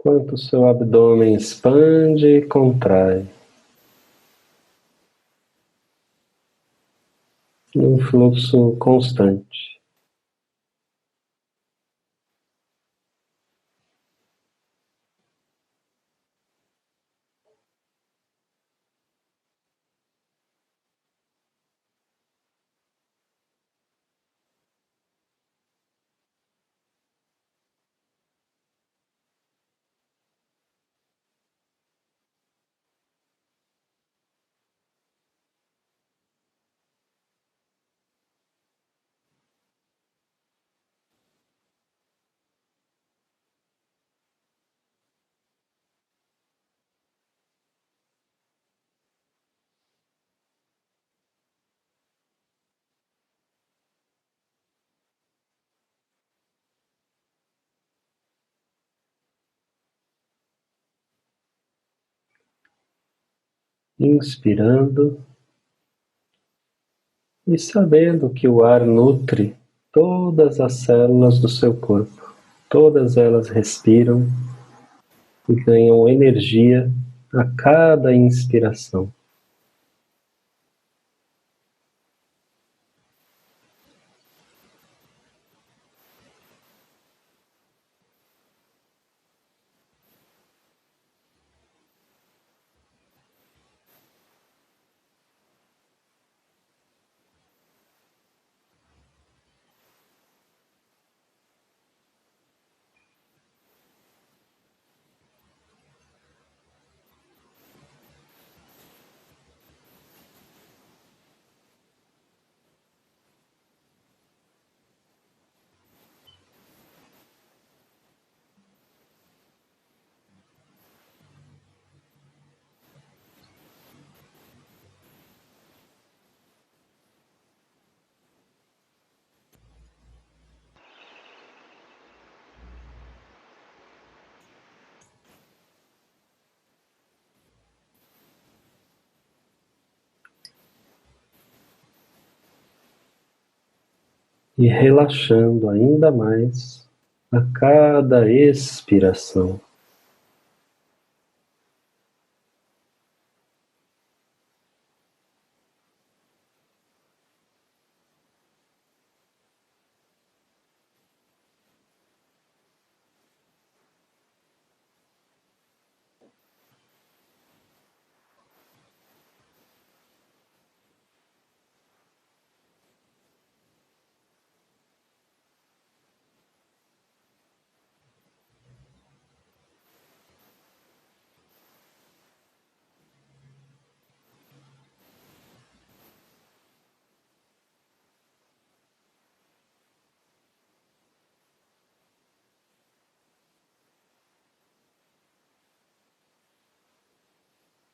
Enquanto seu abdômen expande e contrai, num fluxo constante. Inspirando e sabendo que o ar nutre todas as células do seu corpo. Todas elas respiram e ganham energia a cada inspiração. E relaxando ainda mais a cada expiração.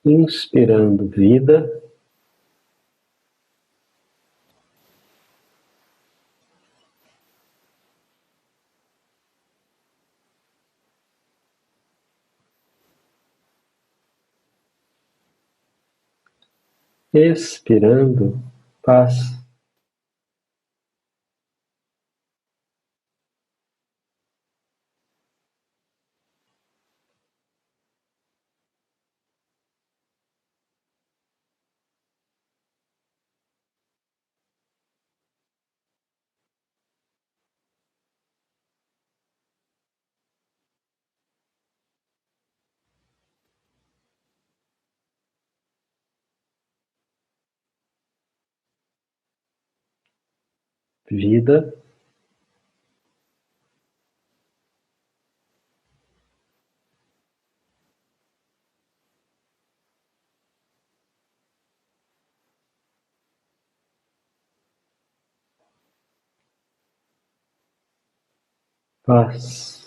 Inspirando vida Expirando, paz. Vida. Paz.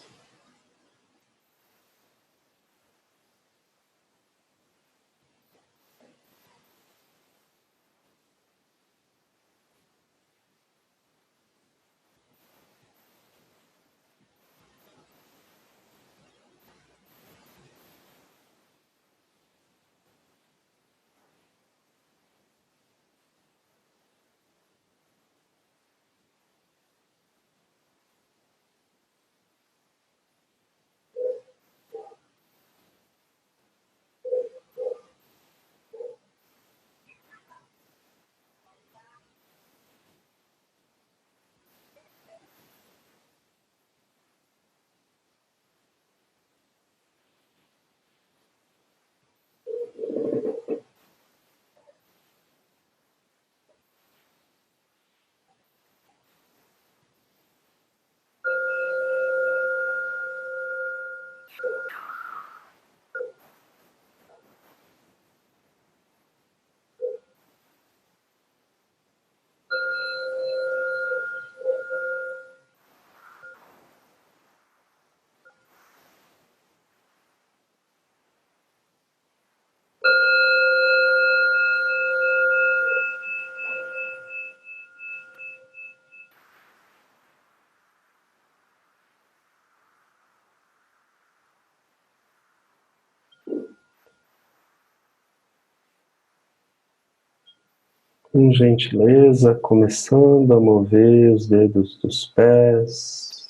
Com gentileza, começando a mover os dedos dos pés,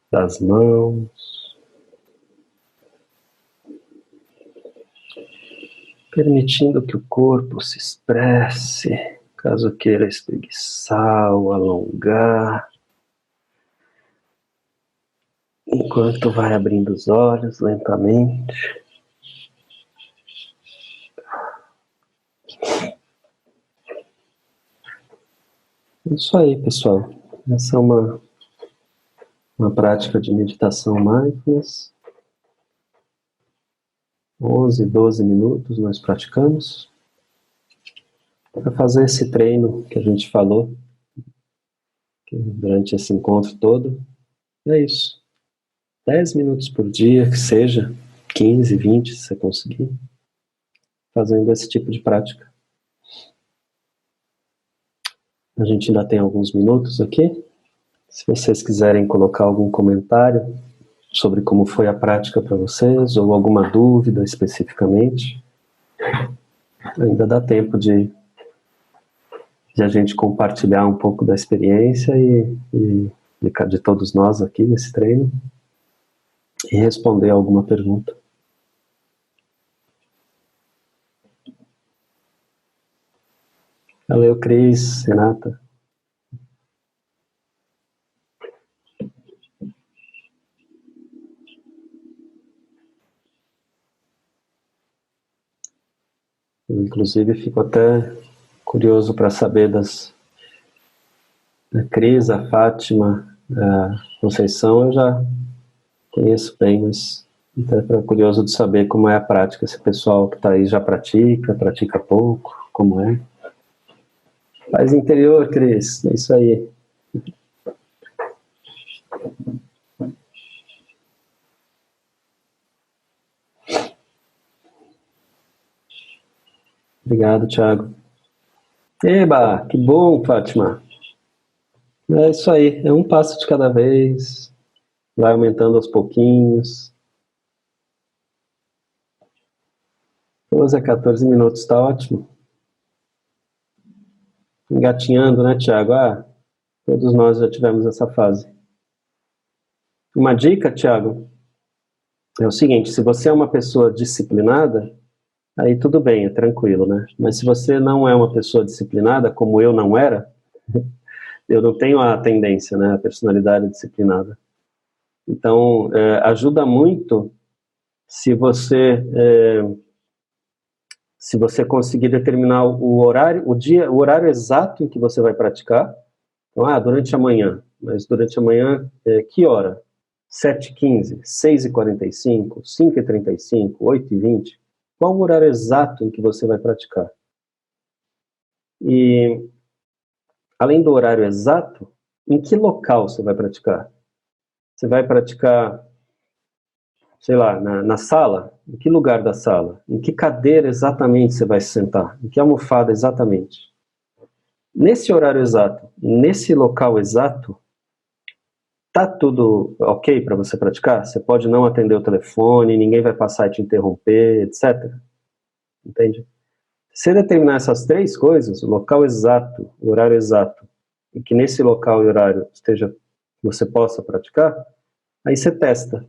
das mãos, permitindo que o corpo se expresse, caso queira espreguiçar ou alongar, enquanto vai abrindo os olhos lentamente. É isso aí, pessoal. Essa é uma prática de meditação mindfulness. 11, 12 minutos nós praticamos para fazer esse treino que a gente falou durante esse encontro todo. É isso. 10 minutos por dia, que seja, 15, 20, se você conseguir, fazendo esse tipo de prática. A gente ainda tem alguns minutos aqui. Se vocês quiserem colocar algum comentário sobre como foi a prática para vocês, ou alguma dúvida especificamente, ainda dá tempo de a gente compartilhar um pouco da experiência de todos nós aqui nesse treino e responder alguma pergunta. Valeu, Cris, Renata. Eu, inclusive, fico até curioso para saber da Cris, a Fátima, a Conceição, eu já conheço bem, mas até curioso de saber como é a prática, se o pessoal que está aí já pratica pouco, como é. Paz interior, Cris, é isso aí. Obrigado, Thiago. Eba, que bom, Fátima. É isso aí, é um passo de cada vez, vai aumentando aos pouquinhos. 12 a 14 minutos, tá ótimo. Engatinhando, né, Tiago? Ah, todos nós já tivemos essa fase. Uma dica, Tiago, é o seguinte: se você é uma pessoa disciplinada, aí tudo bem, é tranquilo, né? Mas se você não é uma pessoa disciplinada, como eu não era, eu não tenho a tendência, né, a personalidade disciplinada. Então, ajuda muito se você conseguir determinar o horário, o horário exato em que você vai praticar. Então, durante a manhã. Mas durante a manhã, que hora? 7h15, 6h45, 5h35, 8h20? Qual o horário exato em que você vai praticar? E, além do horário exato, em que local você vai praticar? Você vai praticar, sei lá, na sala? Em que lugar da sala? Em que cadeira exatamente você vai se sentar? Em que almofada exatamente? Nesse horário exato, nesse local exato, tá tudo ok para você praticar? Você pode não atender o telefone, ninguém vai passar e te interromper, etc. Entende? Se você determinar essas três coisas, o local exato, o horário exato, e que nesse local e horário você possa praticar, aí você testa.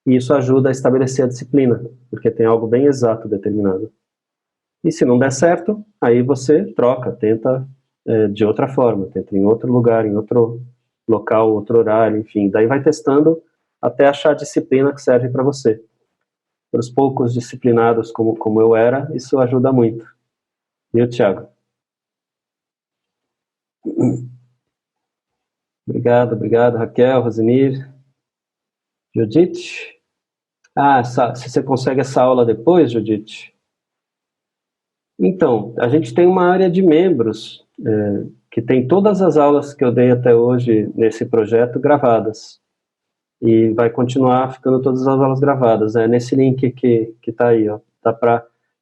E isso ajuda a estabelecer a disciplina, porque tem algo bem exato determinado. E se não der certo, aí você troca, tenta de outra forma, tenta em outro lugar, em outro local, outro horário, enfim. Daí vai testando até achar a disciplina que serve para você. Para os poucos disciplinados como eu era, isso ajuda muito. Viu, Thiago? Obrigado, Raquel, Rosinir, Judite. Se você consegue essa aula depois, Judite? Então, a gente tem uma área de membros que tem todas as aulas que eu dei até hoje nesse projeto gravadas. E vai continuar ficando todas as aulas gravadas. É nesse link que está aí, ó.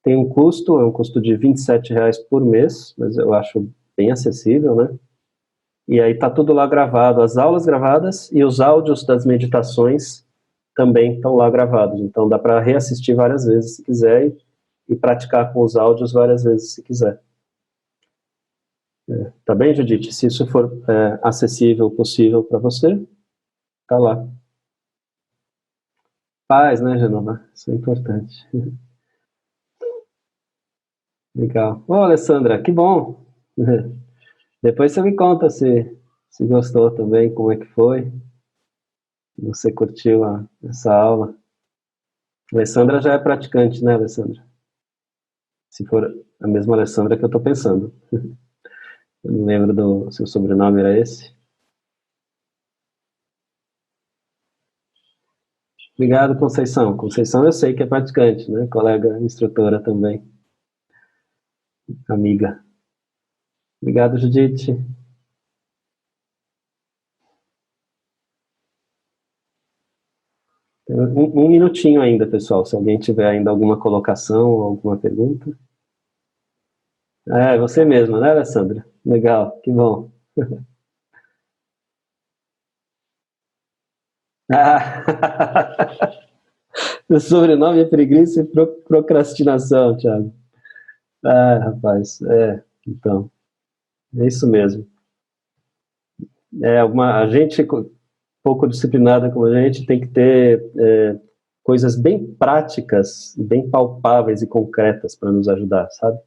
Tem um custo, é um custo de R$ 27 por mês, mas eu acho bem acessível, né? E aí tá tudo lá gravado, as aulas gravadas e os áudios das meditações também estão lá gravados. Então dá para reassistir várias vezes se quiser e praticar com os áudios várias vezes se quiser. Tá bem, Judite? Se isso for acessível, possível para você, tá lá. Paz, né, Genoma? Isso é importante. Legal. Ô, Alessandra, que bom. Depois você me conta se gostou também, como é que foi. Se você curtiu essa aula. A Alessandra já é praticante, né, Alessandra? Se for a mesma Alessandra que eu estou pensando. Eu não lembro do seu sobrenome, era esse? Obrigado, Conceição. Conceição eu sei que é praticante, né? Colega instrutora também. Amiga. Obrigado, Judite. Tem um minutinho ainda, pessoal. Se alguém tiver ainda alguma colocação ou alguma pergunta. É você mesma, né, Alessandra? Legal, que bom. O sobrenome é preguiça e procrastinação, Thiago. Rapaz, então, é isso mesmo. A gente pouco disciplinada como a gente tem que ter coisas bem práticas, bem palpáveis e concretas para nos ajudar, sabe?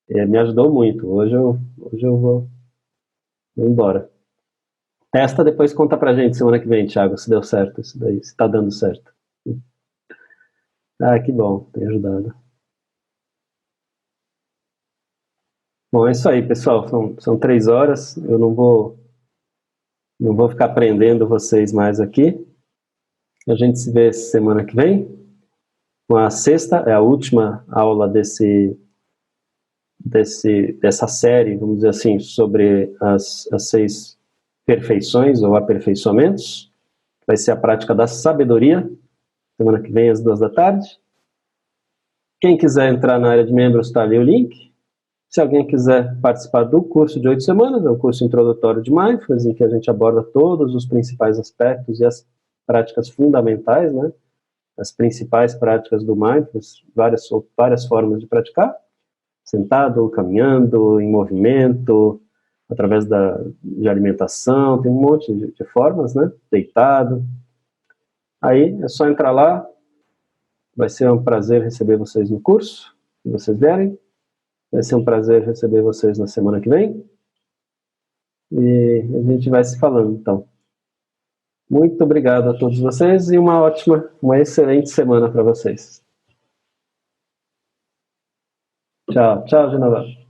Me ajudou muito. Hoje eu vou embora. Testa, depois conta pra gente semana que vem, Thiago, se deu certo isso daí, se tá dando certo. Que bom, tem ajudado. Bom, é isso aí, pessoal. São 3 horas. Eu não vou ficar prendendo vocês mais aqui. A gente se vê semana que vem. Com a sexta, é a última aula dessa série, vamos dizer assim, sobre as 6 perfeições ou aperfeiçoamentos. Vai ser a prática da sabedoria. Semana que vem, às 2 da tarde. Quem quiser entrar na área de membros, está ali o link. Se alguém quiser participar do curso de 8 semanas, é um curso introdutório de Mindfulness, em que a gente aborda todos os principais aspectos e as práticas fundamentais, né, as principais práticas do Mindfulness, várias formas de praticar, sentado, ou caminhando, em movimento, através de alimentação, tem um monte de formas, né? Deitado. Aí é só entrar lá, vai ser um prazer receber vocês no curso, se vocês vierem. Vai ser um prazer receber vocês na semana que vem. E a gente vai se falando, então. Muito obrigado a todos vocês e uma excelente semana para vocês. Tchau, tchau, Genova.